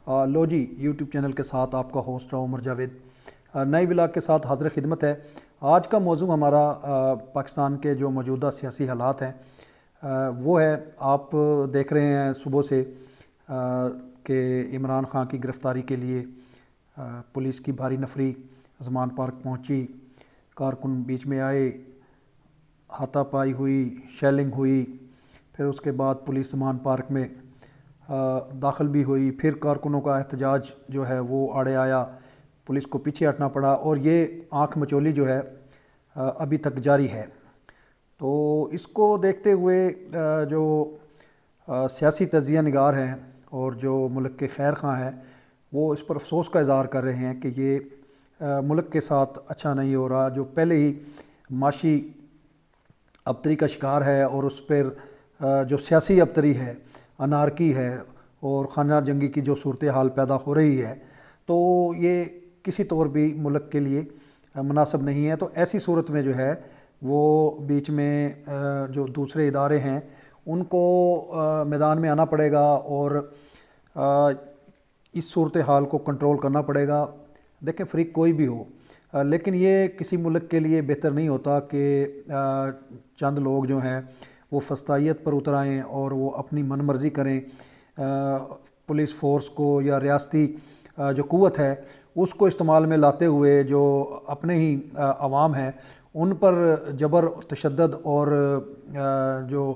لو جی YouTube channel کے ساتھ آپ کا ہوسٹ رہا عمر جاوید نئی ولاگ کے ساتھ حاضر خدمت ہے۔ آج کا موضوع ہمارا پاکستان کے جو موجودہ سیاسی حالات ہیں وہ ہے، آپ دیکھ رہے ہیں صبح سے کہ عمران خان کی گرفتاری کے لیے پولیس کی بھاری نفری عثمان پارک پہنچی، کارکن بیچ میں آئے، ہاتھا پائی ہوئی، شیلنگ ہوئی، پھر اس کے بعد پولیس عثمان پارک میں داخل بھی ہوئی، پھر کارکنوں کا احتجاج جو ہے وہ آڑے آیا، پولیس کو پیچھے ہٹنا پڑا، اور یہ آنکھ مچولی جو ہے ابھی تک جاری ہے۔ تو اس کو دیکھتے ہوئے جو سیاسی تجزیہ نگار ہیں اور جو ملک کے خیر خواہ ہیں وہ اس پر افسوس کا اظہار کر رہے ہیں کہ یہ ملک کے ساتھ اچھا نہیں ہو رہا، جو پہلے ہی معاشی ابتری کا شکار ہے اور اس پر جو سیاسی ابتری ہے، انارکی ہے اور خانہ جنگی کی جو صورتحال پیدا ہو رہی ہے، تو یہ کسی طور بھی ملک کے لیے مناسب نہیں ہے۔ تو ایسی صورت میں جو ہے وہ بیچ میں جو دوسرے ادارے ہیں ان کو میدان میں آنا پڑے گا اور اس صورتحال کو کنٹرول کرنا پڑے گا۔ دیکھیں فریق کوئی بھی ہو، لیکن یہ کسی ملک کے لیے بہتر نہیں ہوتا کہ چند لوگ جو ہیں وہ فسطائیت پر اتر آئیں اور وہ اپنی من مرضی کریں، پولیس فورس کو یا ریاستی جو قوت ہے اس کو استعمال میں لاتے ہوئے جو اپنے ہی عوام ہیں ان پر جبر تشدد اور جو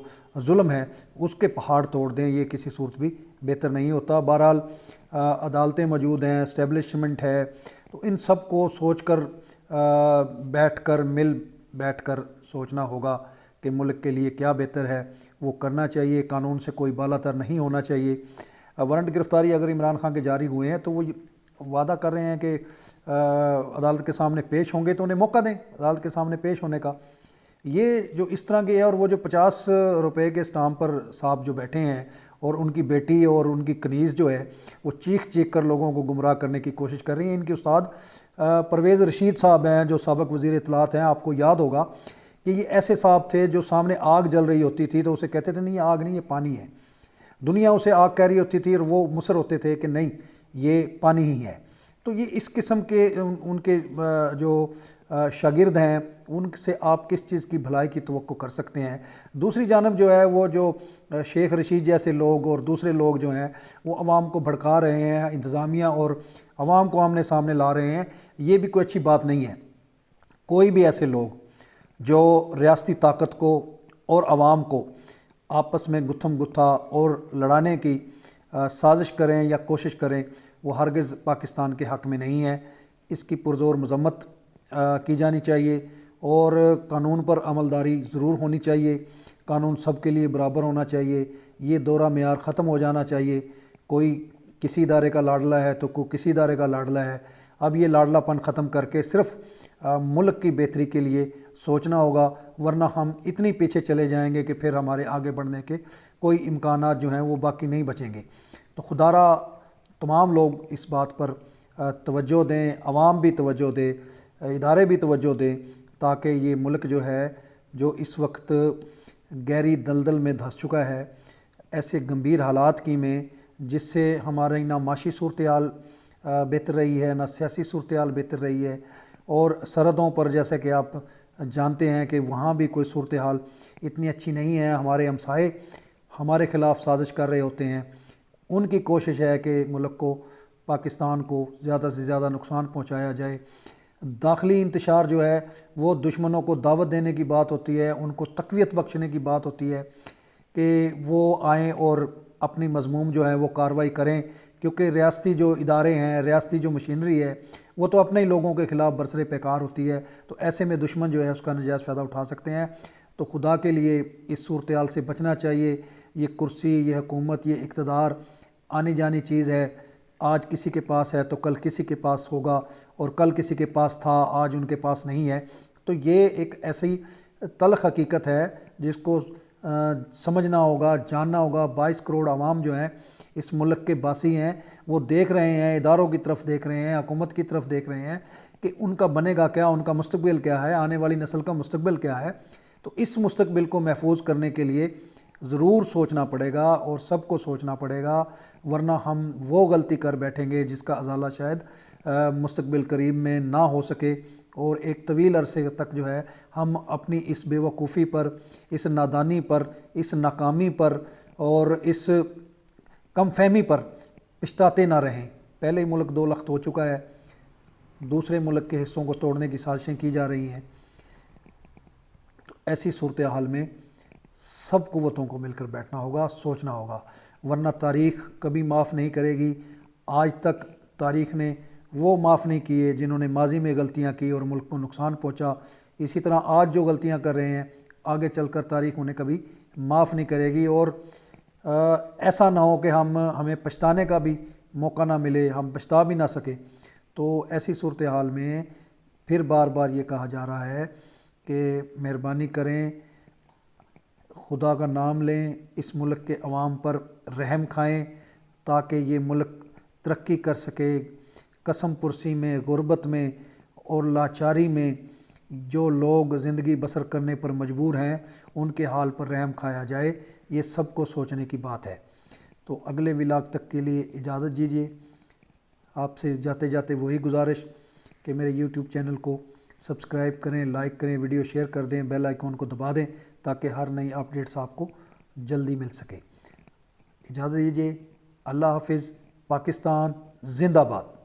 ظلم ہے اس کے پہاڑ توڑ دیں، یہ کسی صورت بھی بہتر نہیں ہوتا۔ بہرحال عدالتیں موجود ہیں، اسٹیبلشمنٹ ہے، تو ان سب کو سوچ کر بیٹھ کر سوچنا ہوگا کہ ملک کے لیے کیا بہتر ہے، وہ کرنا چاہیے۔ قانون سے کوئی بالا تر نہیں ہونا چاہیے۔ وارنٹ گرفتاری اگر عمران خان کے جاری ہوئے ہیں تو وہ وعدہ کر رہے ہیں کہ عدالت کے سامنے پیش ہوں گے، تو انہیں موقع دیں عدالت کے سامنے پیش ہونے کا۔ یہ جو اس طرح کے ہے، اور وہ جو 50 روپے کے اسٹامپ پر صاحب جو بیٹھے ہیں اور ان کی بیٹی اور ان کی کنیز جو ہے وہ چیخ کر لوگوں کو گمراہ کرنے کی کوشش کر رہی ہیں۔ ان کے استاد پرویز رشید صاحب ہیں جو سابق وزیر اطلاعات ہیں، آپ کو یاد ہوگا کہ یہ ایسے صاحب تھے جو سامنے آگ جل رہی ہوتی تھی تو اسے کہتے تھے نہیں یہ آگ نہیں، یہ پانی ہے۔ دنیا اسے آگ کہہ رہی ہوتی تھی اور وہ مصر ہوتے تھے کہ نہیں یہ پانی ہی ہے۔ تو یہ اس قسم کے ان کے جو شاگرد ہیں ان سے آپ کس چیز کی بھلائی کی توقع کر سکتے ہیں؟ دوسری جانب جو ہے وہ جو شیخ رشید جیسے لوگ اور دوسرے لوگ جو ہیں وہ عوام کو بھڑکا رہے ہیں، انتظامیہ اور عوام کو آمنے سامنے لا رہے ہیں، یہ بھی کوئی اچھی بات نہیں ہے۔ کوئی بھی ایسے لوگ جو ریاستی طاقت کو اور عوام کو آپس میں گتھم گتھا اور لڑانے کی سازش کریں یا کوشش کریں، وہ ہرگز پاکستان کے حق میں نہیں ہے۔ اس کی پرزور مذمت کی جانی چاہیے اور قانون پر عملداری ضرور ہونی چاہیے۔ قانون سب کے لیے برابر ہونا چاہیے۔ یہ دورہ معیار ختم ہو جانا چاہیے۔ کوئی کسی ادارے کا لاڈلا ہے تو کوئی کسی ادارے کا لاڈلا ہے۔ اب یہ لاڈلا پن ختم کر کے صرف ملک کی بہتری کے لیے سوچنا ہوگا، ورنہ ہم اتنی پیچھے چلے جائیں گے کہ پھر ہمارے آگے بڑھنے کے کوئی امکانات جو ہیں وہ باقی نہیں بچیں گے۔ تو خدا را تمام لوگ اس بات پر توجہ دیں، عوام بھی توجہ دے، ادارے بھی توجہ دیں، تاکہ یہ ملک جو ہے جو اس وقت گہری دلدل میں دھنس چکا ہے، ایسے گمبھیر حالات کی میں جس سے ہمارے نہ معاشی صورتحال بہتر رہی ہے، نہ سیاسی صورتحال بہتر رہی ہے، اور سرحدوں پر جیسے کہ آپ جانتے ہیں کہ وہاں بھی کوئی صورتحال اتنی اچھی نہیں ہے۔ ہمارے ہمسائے ہمارے خلاف سازش کر رہے ہوتے ہیں۔ ان کی کوشش ہے کہ ملک کو، پاکستان کو زیادہ سے زیادہ نقصان پہنچایا جائے۔ داخلی انتشار جو ہے وہ دشمنوں کو دعوت دینے کی بات ہوتی ہے، ان کو تقویت بخشنے کی بات ہوتی ہے کہ وہ آئیں اور اپنی مضموم جو ہے وہ کارروائی کریں، کیونکہ ریاستی جو ادارے ہیں، ریاستی جو مشینری ہے وہ تو اپنے ہی لوگوں کے خلاف برسر پیکار ہوتی ہے، تو ایسے میں دشمن جو ہے اس کا نجائز فائدہ اٹھا سکتے ہیں۔ تو خدا کے لیے اس صورتحال سے بچنا چاہیے۔ یہ کرسی، یہ حکومت، یہ اقتدار آنی جانی چیز ہے۔ آج کسی کے پاس ہے تو کل کسی کے پاس ہوگا، اور کل کسی کے پاس تھا آج ان کے پاس نہیں ہے۔ تو یہ ایک ایسی تلخ حقیقت ہے جس کو سمجھنا ہوگا، جاننا ہوگا۔ 22 کروڑ عوام جو ہیں اس ملک کے باسی ہیں، وہ دیکھ رہے ہیں، اداروں کی طرف دیکھ رہے ہیں، حکومت کی طرف دیکھ رہے ہیں کہ ان کا بنے گا کیا، ان کا مستقبل کیا ہے، آنے والی نسل کا مستقبل کیا ہے۔ تو اس مستقبل کو محفوظ کرنے کے لیے ضرور سوچنا پڑے گا اور سب کو سوچنا پڑے گا، ورنہ ہم وہ غلطی کر بیٹھیں گے جس کا ازالہ شاید مستقبل قریب میں نہ ہو سکے، اور ایک طویل عرصے تک جو ہے ہم اپنی اس بے وقوفی پر، اس نادانی پر، اس ناکامی پر اور اس کم فہمی پر پچھتاتے نہ رہیں۔ پہلے ہی ملک دو لخت ہو چکا ہے، دوسرے ملک کے حصوں کو توڑنے کی سازشیں کی جا رہی ہیں۔ تو ایسی صورتحال میں سب قوتوں کو مل کر بیٹھنا ہوگا، سوچنا ہوگا، ورنہ تاریخ کبھی معاف نہیں کرے گی۔ آج تک تاریخ نے وہ معاف نہیں کیے جنہوں نے ماضی میں غلطیاں کی اور ملک کو نقصان پہنچا۔ اسی طرح آج جو غلطیاں کر رہے ہیں، آگے چل کر تاریخ انہیں کبھی معاف نہیں کرے گی، اور ایسا نہ ہو کہ ہمیں پچھتانے کا بھی موقع نہ ملے، ہم پچھتا بھی نہ سکیں۔ تو ایسی صورتحال میں پھر بار بار یہ کہا جا رہا ہے کہ مہربانی کریں، خدا کا نام لیں، اس ملک کے عوام پر رحم کھائیں تاکہ یہ ملک ترقی کر سکے۔ قسم پرسی میں، غربت میں اور لاچاری میں جو لوگ زندگی بسر کرنے پر مجبور ہیں، ان کے حال پر رحم کھایا جائے، یہ سب کو سوچنے کی بات ہے۔ تو اگلے ولاگ تک کے لیے اجازت دیجیے۔ آپ سے جاتے جاتے وہی گزارش کہ میرے یوٹیوب چینل کو سبسکرائب کریں، لائک کریں، ویڈیو شیئر کر دیں، بیل آئیکن کو دبا دیں تاکہ ہر نئی اپڈیٹس آپ کو جلدی مل سکے۔ اجازت دیجیے، اللہ حافظ، پاکستان زندہ باد۔